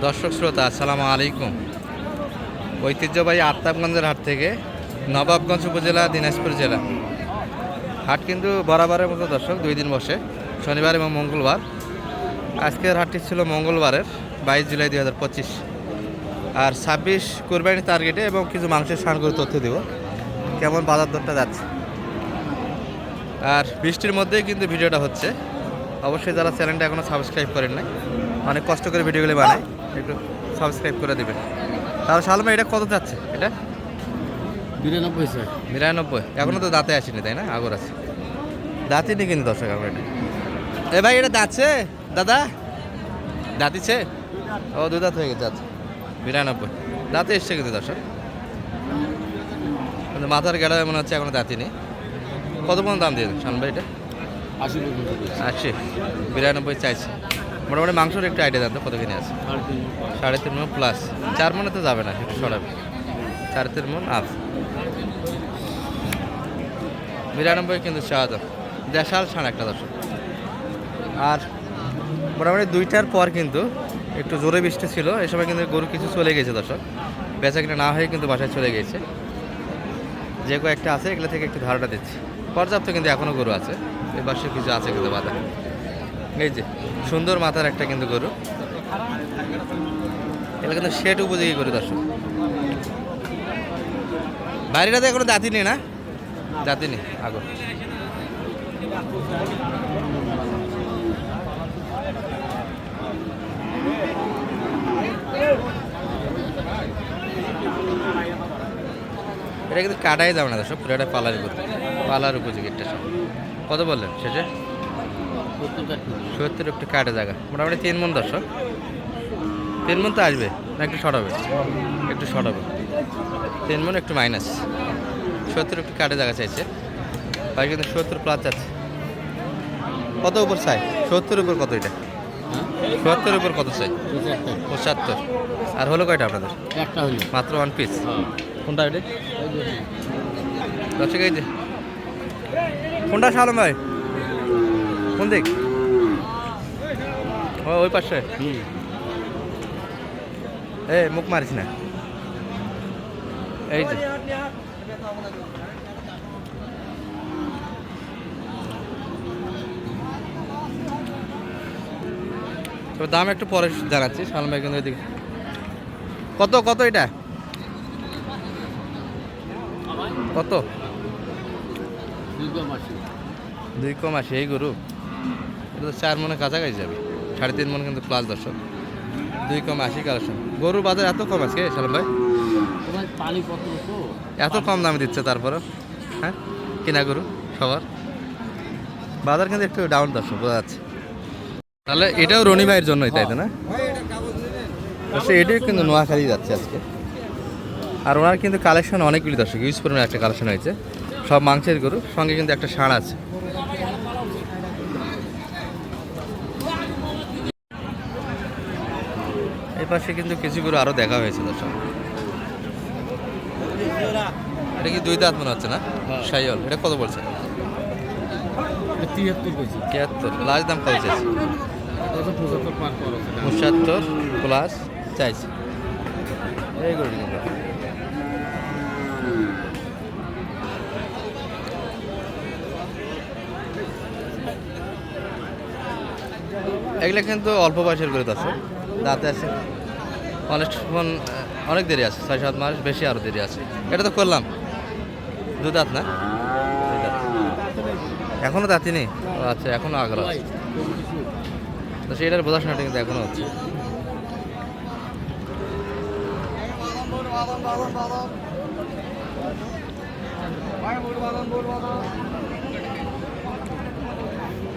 দর্শক শ্রোতা আসসালামু আলাইকুম। ঐতিহ্যবাহী আফতাবগঞ্জের হাট থেকে নবাবগঞ্জ উপজেলা দিনাজপুর জেলা হাট কিন্তু বরাবরের মতো দর্শক 2 দিন বসে, শনিবার এবং মঙ্গলবার। আজকের হাটটি ছিল মঙ্গলবারের 22 জুলাই 2025 আর 26 কোরবানির টার্গেটে এবং কিছু মাংসের সারগুলো তথ্য দেব কেমন বাজার দরটা যাচ্ছে। আর বৃষ্টির মধ্যেই কিন্তু ভিডিওটা হচ্ছে। অবশ্যই যারা চ্যানেলটা এখনও সাবস্ক্রাইব করেন নাই, অনেক কষ্ট করে ভিডিওগুলো বানাই, একটু সাবস্ক্রাইব করে দেবেন। তাহলে সালমা এটা কত যাচ্ছে? এটা 92 স্যার। 92। এখনও তো দাঁতে আসেনি, তাই না? আগর আছে, দাঁতই নেই কিন্তু দর্শক আমার এটা। এ ভাই এটা দাঁতছে দাদা? দাঁতিছে? ও 2 দাঁত হয়ে গেছে। আচ্ছা 92 দাঁতে এসছে কিন্তু দর্শক, কিন্তু মাথার গেড়া মনে হচ্ছে এখনো দাঁতই নেই। কত পর্যন্ত দাম দিয়ে সালমা এটা? 80 80। 92 চাইছে। মোটামুটি মাংসের একটু আইডিয়া দাম তো কত কিনে আছে? 3.5 মণ প্লাস। 4 মনে তো যাবে না, একটু সরাবে। 3.5 মণ আপ। 92 কিন্তু চাওয়া দাম। দেশাল ছাড় একটা দর্শক। আর মোটামুটি 2টার পর কিন্তু একটু জোরে বৃষ্টি ছিল, এই সময় কিন্তু গরু কিছু চলে গেছে দর্শক, বেচা কিনা না হয়ে কিন্তু বাসায় চলে গেছে। যে কয়েকটা আছে এগুলো থেকে একটু ধারণা দিচ্ছি। পর্যাপ্ত কিন্তু এখনও গরু আছে, এই পাশে কিছু আছে কিন্তু বাধা। এই যে সুন্দর মাথার একটা কিন্তু গরু, এগুলো কিন্তু শেড উপযোগী গরু দর্শক। বাড়িটাতে এখনো দাঁতি নেই না? দাঁতি নেই আগর। এটা কিন্তু কাটাই যাবে না দর্শক, পুরো একটা পালার গরু, পালার উপযোগী একটা। কত বললেন শেষে? 70 একটু কাটে জায়গা, মোটামুটি 3 মণ দর্শক। 3 মণ তো আসবে না? একটু শর্ট হবে, একটু শর্ট হবে। 3 মণ একটু মাইনাস। 70 একটু কাটে জায়গা চাইছে ভাই, কিন্তু 70 প্লাস যাচ্ছে। কত উপর চাই? 70 উপর কত এটা? 70 উপর কত চাই? 75। আর হলো কয়টা আপনাদের? একটা হলো মাত্র 1 পিস। কোনটা এটা দর্শক? এই যে কোনটা সালম ভাই? কোন দিক? ও ওই পাশে। এই মুখ মারিস না। এই যে দাম একটু পরে জানাচ্ছি সালম ভাই। কিন্তু এদিকে কত কত এটা? কত? 2.80 এই গরু? এটা তো 4 মণে কাছাকাছি যাবে, 3.5 মণ কিন্তু প্লাস দর্শক। 2.80 কালেকশন। গরুর বাজার এত কম আজকে সালাম ভাই? এত কম দামে দিচ্ছে তারপরে? হ্যাঁ, কিনা গরু সবার বাজার কিন্তু একটু ডাউন দর্শক, বোঝা যাচ্ছে। তাহলে এটাও রনি ভাইয়ের জন্যই, তাই তো না? এটাও কিন্তু নোয়াখালী যাচ্ছে আজকে। আর ওনার কিন্তু কালেকশন অনেকগুলি দর্শক, ইউজ পরিমাণে একটা কালেকশন হয়েছে, সব মাংসের গরু, সঙ্গে কিন্তু একটা ষাঁড় আছে। এই পাশে কিন্তু কিছু গরু আরও দেখা হয়েছে দর্শক। এটা কি 2 দাঁত মনে হচ্ছে না? শাইওয়াল। এটা কত বলছে? 73। লাস্ট দাম কত চাইছে? 75 প্লাস চাইছে এই গরুটি কিন্তু। এগুলো কিন্তু অল্প বয়সের গরু আছে, দাঁতে আছে অনেক দেরি আছে, 6-7 মাস বেশি, আরও দেরি আছে। এটা তো করলাম 2 দাঁত না? 2 দাঁত এখনও দাঁতি নেই। আচ্ছা এখনও আগ্রহ আছে তো সেটার বোঝাশোনাটা কিন্তু এখনও হচ্ছে।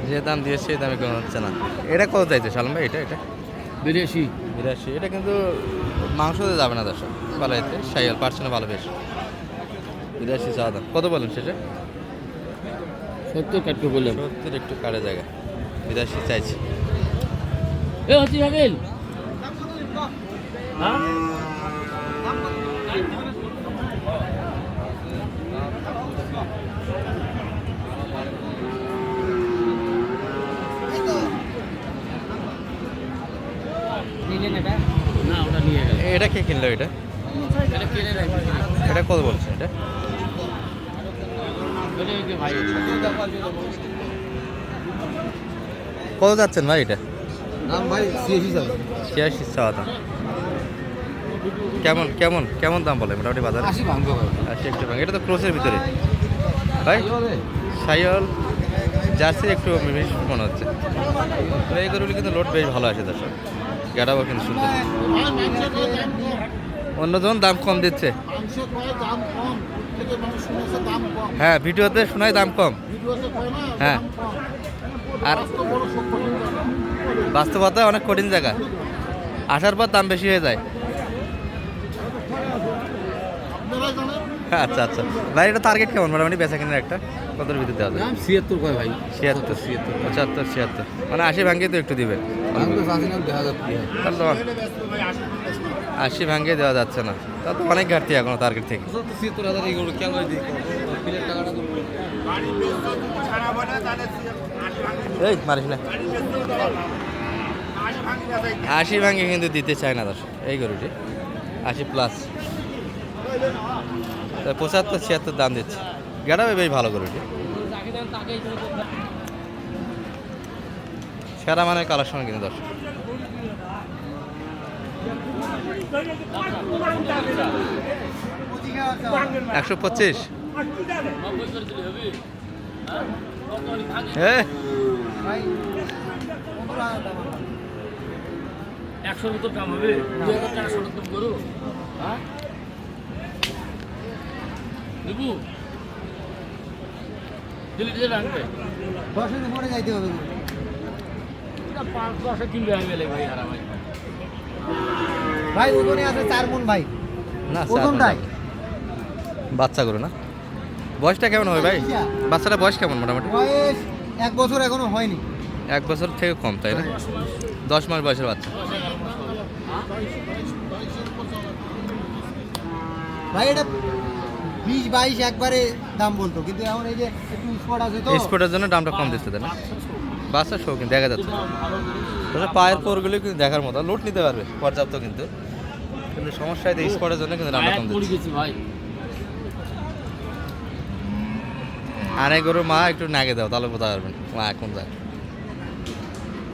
যে দাম দিয়েছে সেই দামে কেমন হচ্ছে না। এটা কত চাইছে সালম ভাই? এটা 82। এটা কিন্তু মাংস দিয়ে যাবে না দর্শক, পালাইতে শাইয়াল পার্সেন্ট ভালো বেশ। 82 চাওয়া দাম। কত বলেন শেষে? 70 কাটকে বললাম। 70 একটু কাটে জায়গা, 82 চাইছি। নিলেন এটা নিয়ে গেল। এটা কে কিনলো এটা? এটা কিনে রাখবি। এটা কত বলছে এটা? এটা ওই যে ভাই কত যাচ্ছেন ভাই এটা? দাম ভাই 86 যাবে। 86 চাওয়া দাম। কেমন কেমন কেমন দাম বলে মোটামুটি বাজারে? 80 ভাঙবে ভাই। 80 একটু ভাঙ। এটা তো ক্রোসের ভিতরে ভাই, সাইওয়াল জার্সি একটু বেশি মনে হচ্ছে। তো এই গরুগুলি কিন্তু লোড বেশ ভালো আছে দর্শক, গেটাও কিন্তু সুন্দর। অন্যজন দাম কম দিচ্ছে, হ্যাঁ ভিডিওতে শোনায় দাম কম, হ্যাঁ আর বাস্তবতা অনেক কঠিন জায়গা, আসার পর দাম বেশি হয়ে যায়। আচ্ছা আচ্ছা ভাই, এটা টার্গেট কেমন মোটামুটি বেচা কিনার একটা কতর ভিতরে দেওয়া যায়? দাম 76 কয় ভাই। 76 75 76 মানে 80 ভাঙিয়ে তো একটু দিবেন, ভাঙবে চাষি নাম দেখা যাচ্ছে। তাহলে তো 80 ভাঙিয়ে দেওয়া যাচ্ছে না, তা তো অনেক ঘাটতি এখনো টার্গেট থেকে। 77000 এই গরু কেমন দিই প্লেট টাকাটা দেবো। এই মারিস না, 80 ভাঙিয়ে কিন্তু দিতে চায় না দর্শক এই গরুটি, 80 প্লাস 75 76 দাম দিচ্ছে। গেটাবে বেশ ভালো গরুটি, সেরা মানে কালেকশন কিন্তু দর্শক। $125 হ্যাঁ 100 তো কাম হবে 2400 তো গরু। হ্যাঁ দেবু দিলি দিলে রাখবে 10 পরে যাইতে হবে। এটা 5-10 কিলো আইবে ভাই আর ভাই। ভাই ওজনে আছে 4 মণ ভাই। না ওজনটাই বাচ্চা গরু না, বয়সটা কেমন হবে ভাই? বাচ্চাটা বয়স কেমন মোটামুটি? বয়স 1 বছর এখনো হয়নি। 1 বছর থেকে কম তাই না? 10 মাস বয়সের বাচ্চা। ভাই এটা 20-22 একবারে দাম বলতো, কিন্তু এখন এই যে একটু স্পট আছে তো স্পোর্টের জন্য দামটা কম দিচ্ছে তাই না? বাচ্চার শো কিন্তু দেখা যাচ্ছে, তবে পায়ের পরগুলো কিন্তু দেখার মতো, লোড নিতে পারবে পর্যাপ্ত, কিন্তু কিন্তু সমস্যা হয় স্পোর্টের জন্য কিন্তু দামটা কম দিচ্ছে। ভাই আর এই গরু মা একটু নাগে দাও তাহলে বোঝা পারবেন মা এখন যায়।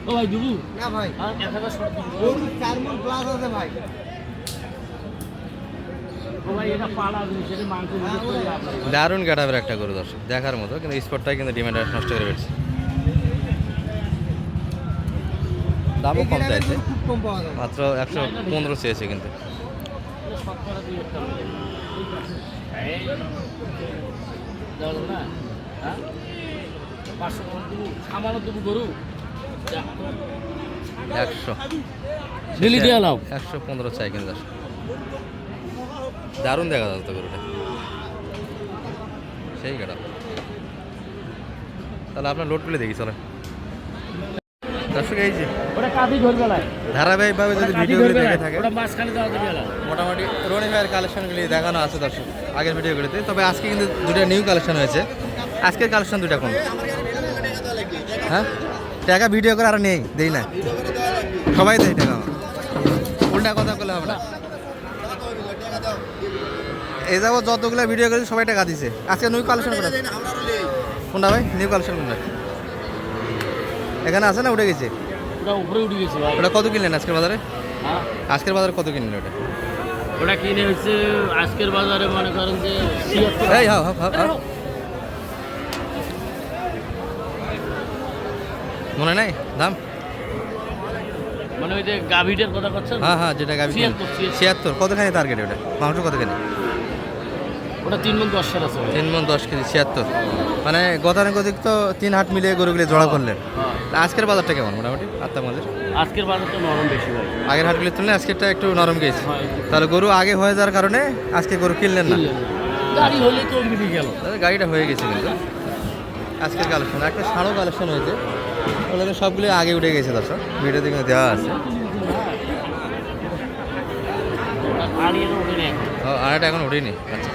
ও ভাই দেবু না ভাই আর 1000 শর্ট দিব। গরু 4 মণ প্লাস আছে ভাই। ও ভাই এটা পালা জিনিস এটা মাংস দিয়ে করে আপনার দারুণ গাড়াবের একটা গরু দর্শক, দেখার মতো, কিন্তু স্পটটাই কিন্তু ডিমান্ড নষ্ট করে ফেলছে। দামও এই কম গ্রামে চাইছে, গরু খুব কম পাওয়া যায়। মাত্র 115 চেয়েছে কিন্তু। শতকরা দিয়ে একটা এই দাও না হ্যাঁ 500 টাকা দেবু সামান্য দেবু গরু 100 দিলি দিয়ে নাও 115 চাই কিন্তু দর্শক। দারুণ দেখা যাচ্ছে তো গরুটা, সেই গাড়া। তাহলে আপনার লোড করে দেখি চলে দর্শক। এই যে ওটা কাঁদি ধরবে না ধারাবাহিকভাবে যদি ভিডিওগুলি দেখে থাকে, ওটা মাঝখানে দেওয়া যাবে না। মোটামুটি রনি ভাইয়ের কালেকশনগুলি দেখানো আছে দর্শক আগের ভিডিওগুলিতে। তবে আজকে কিন্তু দুটো নিউ কালেকশন হয়েছে। আজকের কালেকশন দুটা কোন? হ্যাঁ টাকা ভিডিও করে আর নেই দেই না, সবাই দেয় টাকা, উল্টা কথা বলে হবে না। এই যাবো যতগুলো ভিডিও করেছি সবাই টাকা দিছে। আজকে নিউ কালেকশন কোনটা? কোনটা ভাই নিউ কালেকশন কোনটা? এখানে আছে না উঠে গেছে? ওটা উপরে উঠে গেছে ভাই। ওটা কত কিনলেন আজকের বাজারে? হ্যাঁ আজকের বাজারে কত কিনলেন ওটা? ওটা কিনে হচ্ছে আজকের বাজারে মনে করেন যে 76। এই হাও হাও হাও, মনে নাই দাম? মানে ওই যে গাভিটার কথা করছেন? হ্যাঁ হ্যাঁ যেটা গাবি 76 কতখানি টার্গেট ওটা? মাংস কতখানি? ওটা 3 মণ 10 সের আছে ভাই। 3 মণ 10 কেজি 76, মানে গতানুগতিক তো 3 হাট মিলিয়ে গরুগুলি জোড়া করলেন। হ্যাঁ। আজকের বাজারটা কেমন মোটামুটি আত্মামাদের? আজকের বাজারটা নরম বেশি ভাই। আগের হাটগুলির তুলনায় আজকেরটা একটু নরম গেছে, হয়। তাহলে গরু আগে হয়ে যাওয়ার কারণে আজকে গরু কিনলেন না। গাড়ি হলে তো মিলে গেল। তাহলে গাড়িটা হয়ে গেছে কিন্তু। আজকের কালেকশন একটা ষাঁড়ও কালেকশন হয়েছে, ওগুলো সবগুলো আগে উঠে গেছে দর্শক, ভিডিওতে কিন্তু দেওয়া আছে। আর এর ওখানে ও আর এটা এখন উঠেনি, আচ্ছা